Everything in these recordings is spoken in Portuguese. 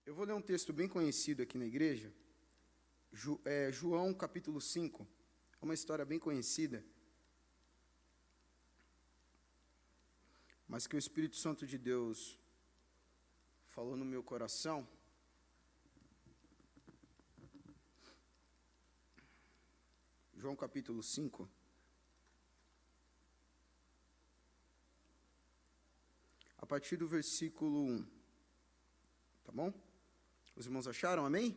Eu vou ler um texto bem conhecido aqui na igreja, João capítulo 5, é uma história bem conhecida, mas que o Espírito Santo de Deus falou no meu coração. João capítulo 5, a partir do versículo 1, tá bom? Os irmãos acharam, amém?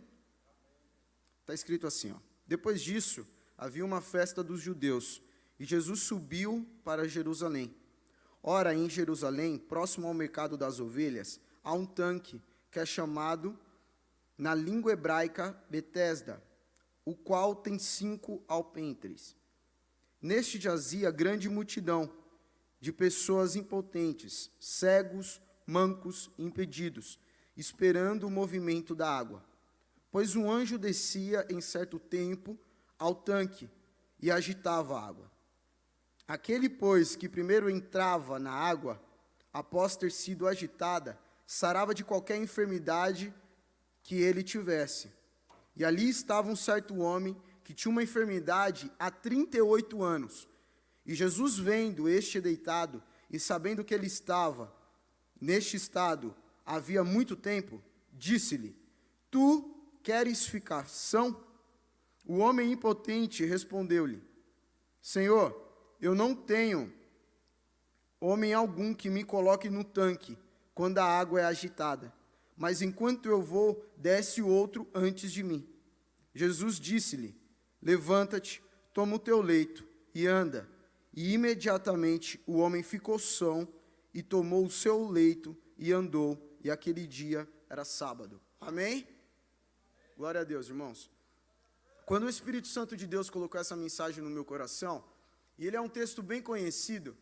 Está escrito assim, ó. Depois disso, havia uma festa dos judeus, e Jesus subiu para Jerusalém. Ora, em Jerusalém, próximo ao mercado das ovelhas, há um tanque, que é chamado, na língua hebraica, Betesda, o qual tem 5 alpendres. Neste jazia grande multidão de pessoas impotentes, cegos, mancos e impedidos, esperando o movimento da água. Pois um anjo descia em certo tempo ao tanque e agitava a água. Aquele, pois, que primeiro entrava na água, após ter sido agitada, sarava de qualquer enfermidade que ele tivesse. E ali estava um certo homem que tinha uma enfermidade há 38 anos. E Jesus, vendo este deitado, e sabendo que ele estava neste estado havia muito tempo, disse-lhe: Tu queres ficar são? O homem impotente respondeu-lhe: Senhor, eu não tenho homem algum que me coloque no tanque, quando a água é agitada. Mas enquanto eu vou, desce outro antes de mim. Jesus disse-lhe: Levanta-te, toma o teu leito e anda. E imediatamente o homem ficou são e tomou o seu leito e andou. E aquele dia era sábado. Amém? Glória a Deus, irmãos. Quando o Espírito Santo de Deus colocou essa mensagem no meu coração, e ele é um texto bem conhecido,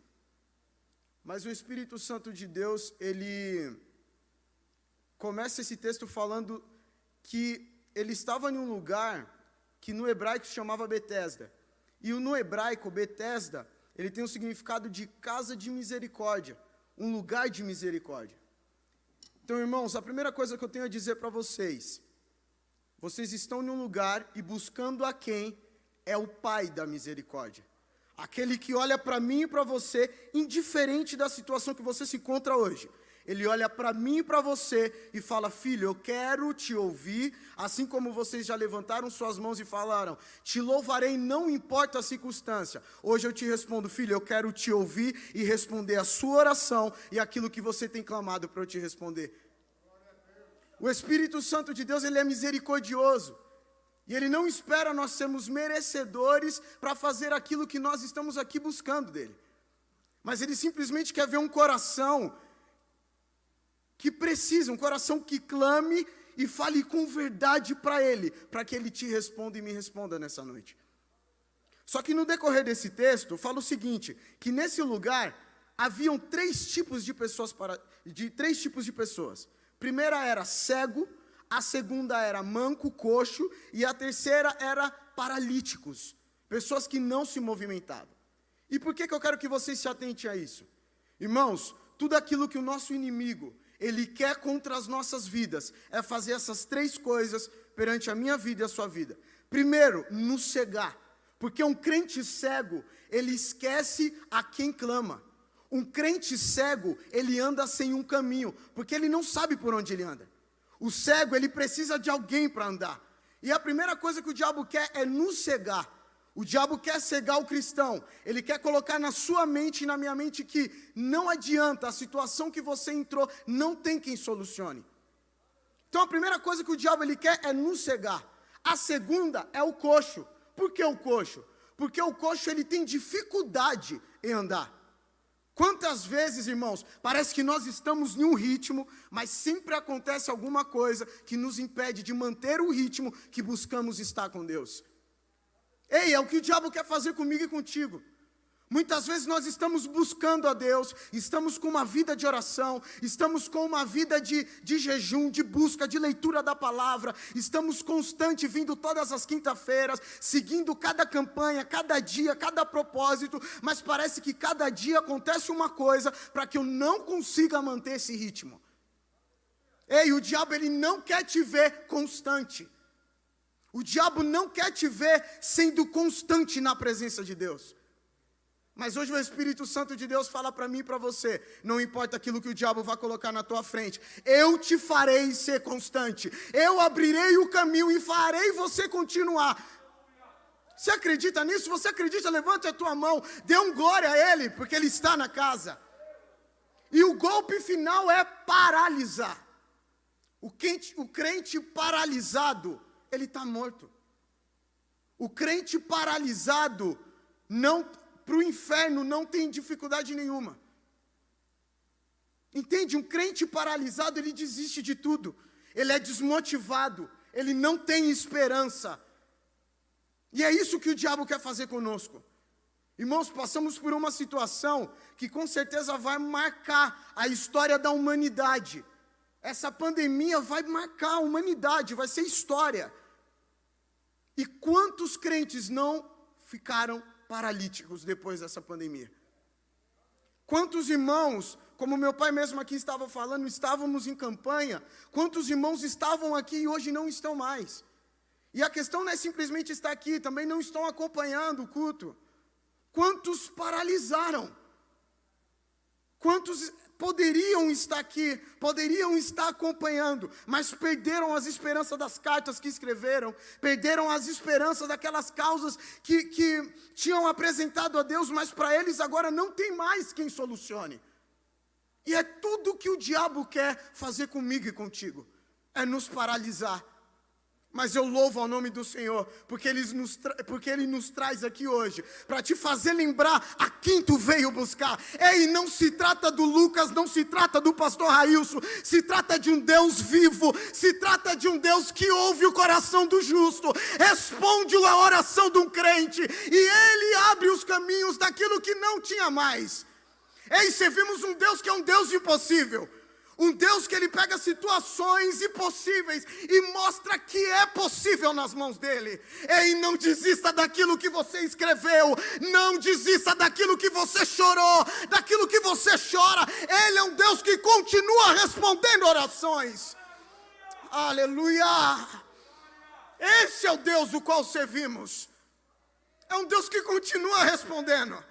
mas o Espírito Santo de Deus, ele começa esse texto falando que ele estava em um lugar que no hebraico se chamava Betesda. E no hebraico, Betesda, ele tem o significado de casa de misericórdia, um lugar de misericórdia. Então, irmãos, a primeira coisa que eu tenho a dizer para vocês, vocês estão em um lugar e buscando a quem é o Pai da misericórdia. Aquele que olha para mim e para você, indiferente da situação que você se encontra hoje. Ele olha para mim e para você e fala: Filho, eu quero te ouvir, assim como vocês já levantaram suas mãos e falaram: Te louvarei, não importa a circunstância. Hoje eu te respondo: Filho, eu quero te ouvir e responder a sua oração e aquilo que você tem clamado para eu te responder. O Espírito Santo de Deus, ele é misericordioso. E ele não espera nós sermos merecedores para fazer aquilo que nós estamos aqui buscando dele. Mas ele simplesmente quer ver um coração que precisa, um coração que clame e fale com verdade para ele, para que ele te responda e me responda nessa noite. Só que no decorrer desse texto, fala o seguinte, que nesse lugar haviam três tipos de pessoas. Primeira era cego, a segunda era manco, coxo, e a terceira era paralíticos, pessoas que não se movimentavam. E por que eu quero que vocês se atentem a isso? Irmãos, tudo aquilo que o nosso inimigo, ele quer contra as nossas vidas, é fazer essas três coisas perante a minha vida e a sua vida. Primeiro, nos cegar, porque um crente cego, ele esquece a quem clama. Um crente cego, ele anda sem um caminho, porque ele não sabe por onde ele anda. O cego, ele precisa de alguém para andar. E a primeira coisa que o diabo quer é nos cegar. O diabo quer cegar o cristão. Ele quer colocar na sua mente e na minha mente que não adianta, a situação que você entrou, não tem quem solucione. Então a primeira coisa que o diabo ele quer é nos cegar. A segunda é o coxo. Por que o coxo? Porque o coxo ele tem dificuldade em andar. Quantas vezes, irmãos, parece que nós estamos em um ritmo, mas sempre acontece alguma coisa que nos impede de manter o ritmo que buscamos estar com Deus. Ei, é o que o diabo quer fazer comigo e contigo. Muitas vezes nós estamos buscando a Deus, estamos com uma vida de oração, estamos com uma vida de jejum, de busca, de leitura da palavra, estamos constante vindo todas as quinta-feiras, seguindo cada campanha, cada dia, cada propósito, mas parece que cada dia acontece uma coisa para que eu não consiga manter esse ritmo. Ei, o diabo ele não quer te ver constante. O diabo não quer te ver sendo constante na presença de Deus. Mas hoje o Espírito Santo de Deus fala para mim e para você, não importa aquilo que o diabo vai colocar na tua frente, eu te farei ser constante, eu abrirei o caminho e farei você continuar. Você acredita nisso? Se você acredita, levante a tua mão, dê um glória a Ele, porque Ele está na casa. E o golpe final é paralisar. O crente paralisado, ele está morto. O crente paralisado para o inferno não tem dificuldade nenhuma. Entende? Um crente paralisado, ele desiste de tudo. Ele é desmotivado. Ele não tem esperança. E é isso que o diabo quer fazer conosco. Irmãos, passamos por uma situação que com certeza vai marcar a história da humanidade. Essa pandemia vai marcar a humanidade, vai ser história. E quantos crentes não ficaram paralíticos depois dessa pandemia? Quantos irmãos, como meu pai mesmo aqui estava falando, estávamos em campanha, quantos irmãos estavam aqui e hoje não estão mais? E a questão não é simplesmente estar aqui, também não estão acompanhando o culto. Quantos paralisaram? Quantos poderiam estar aqui, poderiam estar acompanhando, mas perderam as esperanças das cartas que escreveram, perderam as esperanças daquelas causas que tinham apresentado a Deus, mas para eles agora não tem mais quem solucione. E é tudo que o diabo quer fazer comigo e contigo, é nos paralisar. Mas eu louvo ao nome do Senhor, porque Ele nos traz aqui hoje, para te fazer lembrar a quem tu veio buscar. Ei, não se trata do Lucas, não se trata do pastor Railson, se trata de um Deus vivo, se trata de um Deus que ouve o coração do justo, responde a oração de um crente, e Ele abre os caminhos daquilo que não tinha mais. Ei, servimos um Deus que é um Deus impossível. Um Deus que Ele pega situações impossíveis e mostra que é possível nas mãos dEle. Ei, não desista daquilo que você escreveu, não desista daquilo que você chorou, daquilo que você chora. Ele é um Deus que continua respondendo orações. Aleluia! Esse é o Deus do qual servimos. É um Deus que continua respondendo.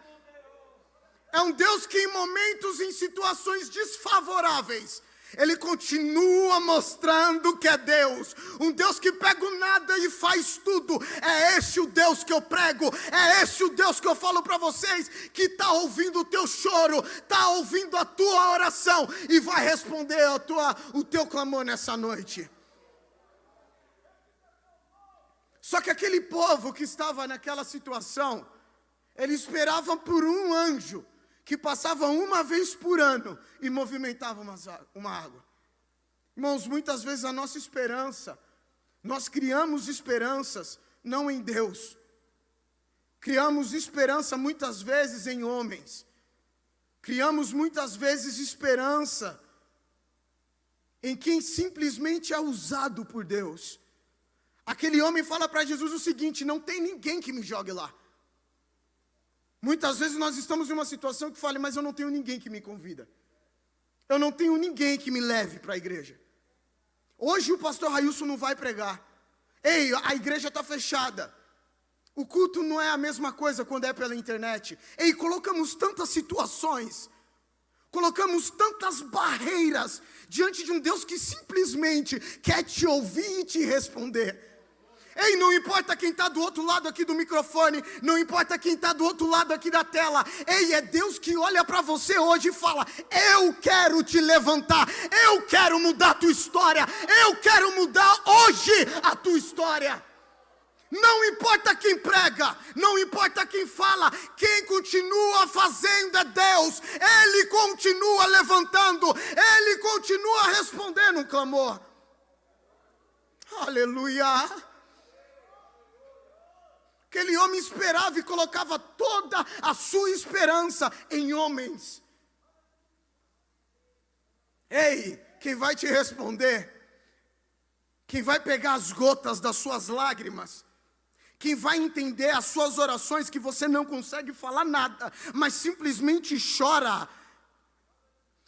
É um Deus que em momentos, em situações desfavoráveis, Ele continua mostrando que é Deus. Um Deus que pega o nada e faz tudo. É este o Deus que eu prego. É este o Deus que eu falo para vocês, que está ouvindo o teu choro, está ouvindo a tua oração e vai responder o teu clamor nessa noite. Só que aquele povo que estava naquela situação, ele esperava por um anjo que passava uma vez por ano e movimentava uma água. Irmãos, muitas vezes a nossa esperança, nós criamos esperanças não em Deus. Criamos esperança muitas vezes em homens. Criamos muitas vezes esperança em quem simplesmente é usado por Deus. Aquele homem fala para Jesus o seguinte: não tem ninguém que me jogue lá. Muitas vezes nós estamos em uma situação que fala, mas eu não tenho ninguém que me convida. Eu não tenho ninguém que me leve para a igreja. Hoje o pastor Railson não vai pregar. Ei, a igreja está fechada. O culto não é a mesma coisa quando é pela internet. Ei, colocamos tantas situações, colocamos tantas barreiras diante de um Deus que simplesmente quer te ouvir e te responder. Ei, não importa quem está do outro lado aqui do microfone, não importa quem está do outro lado aqui da tela. Ei, é Deus que olha para você hoje e fala: eu quero te levantar, eu quero mudar a tua história, eu quero mudar hoje a tua história. Não importa quem prega, não importa quem fala, quem continua fazendo é Deus. Ele continua levantando, Ele continua respondendo um clamor. Aleluia! Aquele homem esperava e colocava toda a sua esperança em homens. Ei, quem vai te responder, quem vai pegar as gotas das suas lágrimas, quem vai entender as suas orações que você não consegue falar nada, mas simplesmente chora,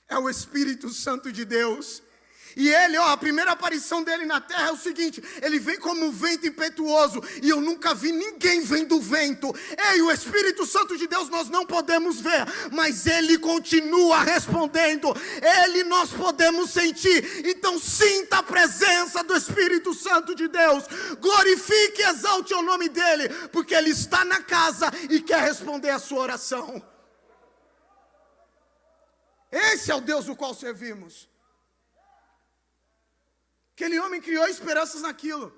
é o Espírito Santo de Deus. E ele, a primeira aparição dele na terra é o seguinte: ele vem como um vento impetuoso, e eu nunca vi ninguém vendo o vento. Ei, o Espírito Santo de Deus nós não podemos ver, mas ele continua respondendo, ele nós podemos sentir. Então sinta a presença do Espírito Santo de Deus, glorifique e exalte o nome dele, porque ele está na casa e quer responder a sua oração. Esse é o Deus do qual servimos. Aquele homem criou esperanças naquilo,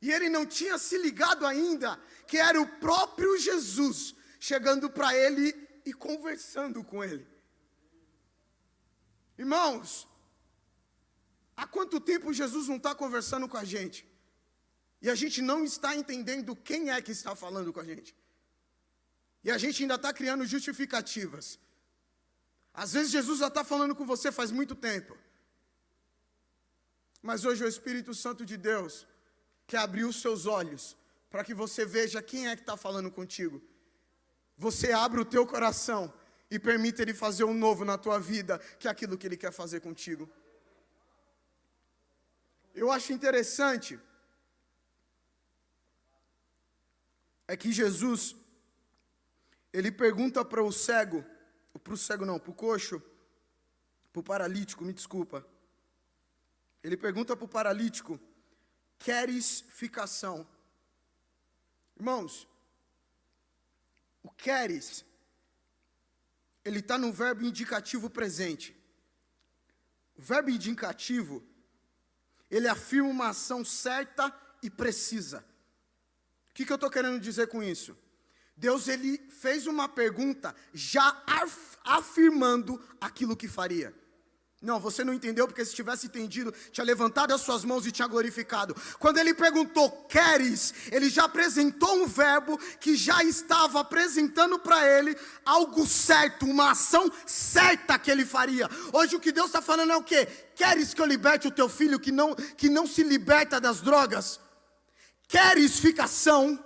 e ele não tinha se ligado ainda que era o próprio Jesus chegando para ele e conversando com ele. Irmãos, há quanto tempo Jesus não está conversando com a gente? E a gente não está entendendo quem é que está falando com a gente. E a gente ainda está criando justificativas. Às vezes Jesus já está falando com você faz muito tempo. Mas hoje o Espírito Santo de Deus quer abrir os seus olhos para que você veja quem é que está falando contigo. Você abre o teu coração e permite Ele fazer um novo na tua vida, que é aquilo que Ele quer fazer contigo. Eu acho interessante é que Jesus, Ele pergunta para o cego, para o coxo, para o paralítico, me desculpa. Ele pergunta para o paralítico: queres ficação? Irmãos, o queres, ele está no verbo indicativo presente. O verbo indicativo, ele afirma uma ação certa e precisa. O que eu estou querendo dizer com isso? Deus, ele fez uma pergunta já afirmando aquilo que faria. Não, você não entendeu, porque se tivesse entendido, tinha levantado as suas mãos e tinha glorificado. Quando ele perguntou, queres? Ele já apresentou um verbo que já estava apresentando para ele algo certo, uma ação certa que ele faria. Hoje o que Deus está falando é o quê? Queres que eu liberte o teu filho que não se liberta das drogas? Queres ficação?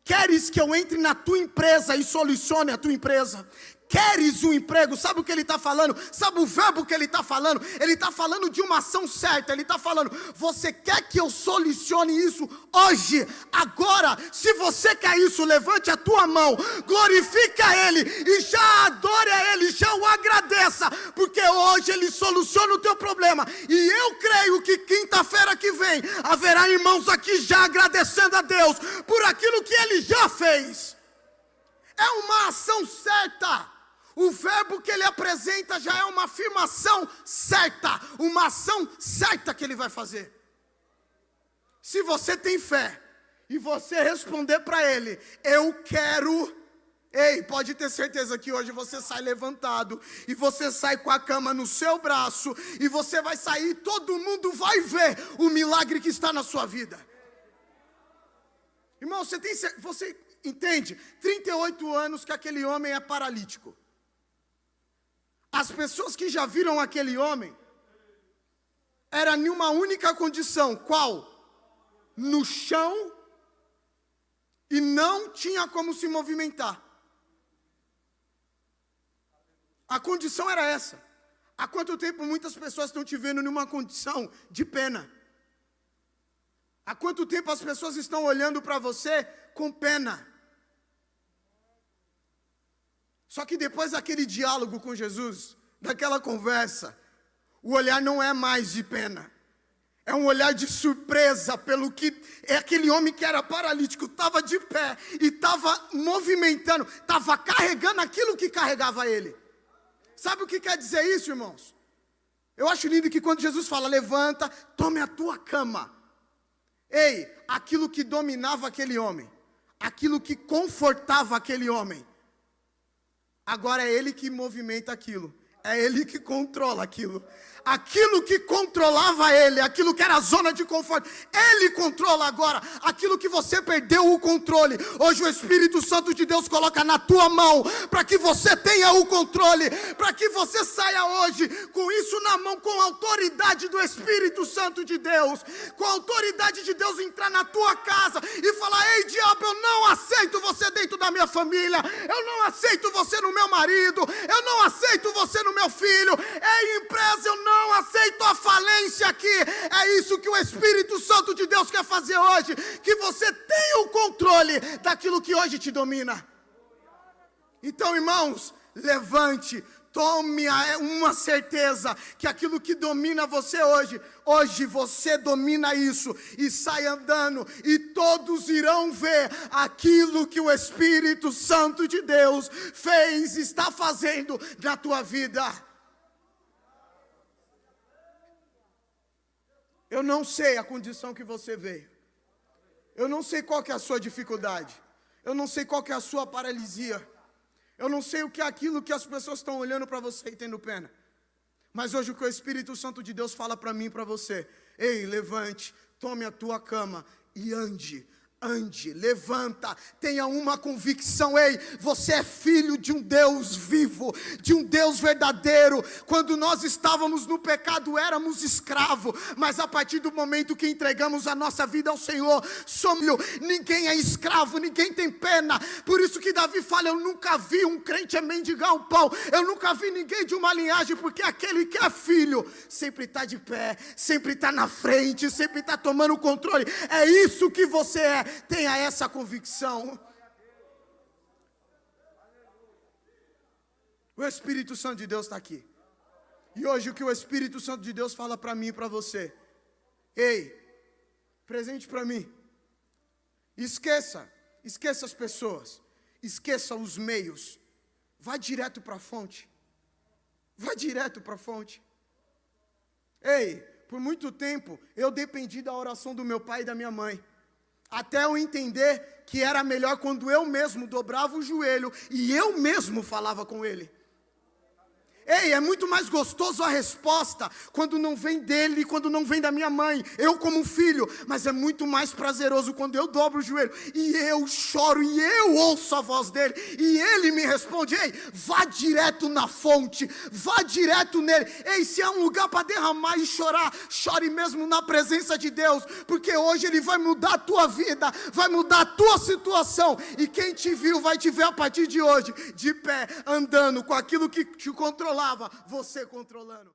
Queres que eu entre na tua empresa e solucione a tua empresa? Queres um emprego? Sabe o que ele está falando? Sabe o verbo que ele está falando? Ele está falando de uma ação certa. Ele está falando, você quer que eu solucione isso hoje, agora? Se você quer isso, levante a tua mão, glorifique a Ele e já adore a Ele, já o agradeça, porque hoje Ele soluciona o teu problema. E eu creio que quinta-feira que vem haverá irmãos aqui já agradecendo a Deus por aquilo que Ele já fez. É uma ação certa. O verbo que ele apresenta já é uma afirmação certa, uma ação certa que ele vai fazer. Se você tem fé e você responder para ele, eu quero, pode ter certeza que hoje você sai levantado e você sai com a cama no seu braço e você vai sair e todo mundo vai ver o milagre que está na sua vida. Irmão, você entende? 38 anos que aquele homem é paralítico. As pessoas que já viram aquele homem, era em uma única condição, qual? No chão, e não tinha como se movimentar. A condição era essa. Há quanto tempo muitas pessoas estão te vendo numa condição de pena? Há quanto tempo as pessoas estão olhando para você com pena? Só que depois daquele diálogo com Jesus, daquela conversa, o olhar não é mais de pena. É um olhar de surpresa pelo que aquele homem que era paralítico estava de pé e estava movimentando, estava carregando aquilo que carregava ele. Sabe o que quer dizer isso, irmãos? Eu acho lindo que quando Jesus fala, levanta, tome a tua cama. Aquilo que dominava aquele homem, aquilo que confortava aquele homem, agora é ele que movimenta aquilo. É ele que controla aquilo. Aquilo que controlava ele, aquilo que era a zona de conforto, ele controla agora. Aquilo que você perdeu o controle, hoje o Espírito Santo de Deus coloca na tua mão, para que você tenha o controle, para que você saia hoje com isso na mão, com a autoridade do Espírito Santo de Deus, com a autoridade de Deus entrar na tua casa e falar, ei diabo, eu não aceito você dentro da minha família, eu não aceito você no meu marido, eu não aceito você no meu filho, empresa, eu não não aceito a falência aqui. É isso que o Espírito Santo de Deus quer fazer hoje, que você tenha o controle daquilo que hoje te domina. Então, irmãos, levante, tome uma certeza que aquilo que domina você hoje você domina isso, e sai andando, e todos irão ver aquilo que o Espírito Santo de Deus fez, está fazendo na tua vida. Eu não sei a condição que você veio, eu não sei qual que é a sua dificuldade, eu não sei qual que é a sua paralisia, eu não sei o que é aquilo que as pessoas estão olhando para você e tendo pena. Mas hoje o que o Espírito Santo de Deus fala para mim e para você: ei, levante, tome a tua cama e ande, levanta, tenha uma convicção. Ei, você é filho de um Deus vivo, de um Deus verdadeiro. Quando nós estávamos no pecado, éramos escravos, mas a partir do momento que entregamos a nossa vida ao Senhor, ninguém é escravo, ninguém tem pena. Por isso que Davi fala: eu nunca vi um crente mendigar o pão, eu nunca vi ninguém de uma linhagem, porque aquele que é filho sempre está de pé, sempre está na frente, sempre está tomando o controle. É isso que você é. Tenha essa convicção. O Espírito Santo de Deus está aqui. E hoje o que o Espírito Santo de Deus fala para mim e para você: ei, presente para mim. Esqueça as pessoas, esqueça os meios. Vá direto para a fonte. Vá direto para a fonte. Ei, por muito tempo eu dependi da oração do meu pai e da minha mãe, até eu entender que era melhor quando eu mesmo dobrava o joelho e eu mesmo falava com ele. Ei, é muito mais gostoso a resposta quando não vem dele, quando não vem da minha mãe, eu como filho. Mas é muito mais prazeroso quando eu dobro o joelho e eu choro e eu ouço a voz dele e ele me responde. Ei, vá direto na fonte, vá direto nele. Ei, se é um lugar para derramar e chorar, chore mesmo na presença de Deus, porque hoje ele vai mudar a tua vida, vai mudar a tua situação, e quem te viu vai te ver a partir de hoje de pé, andando com aquilo que te controla, você controlando.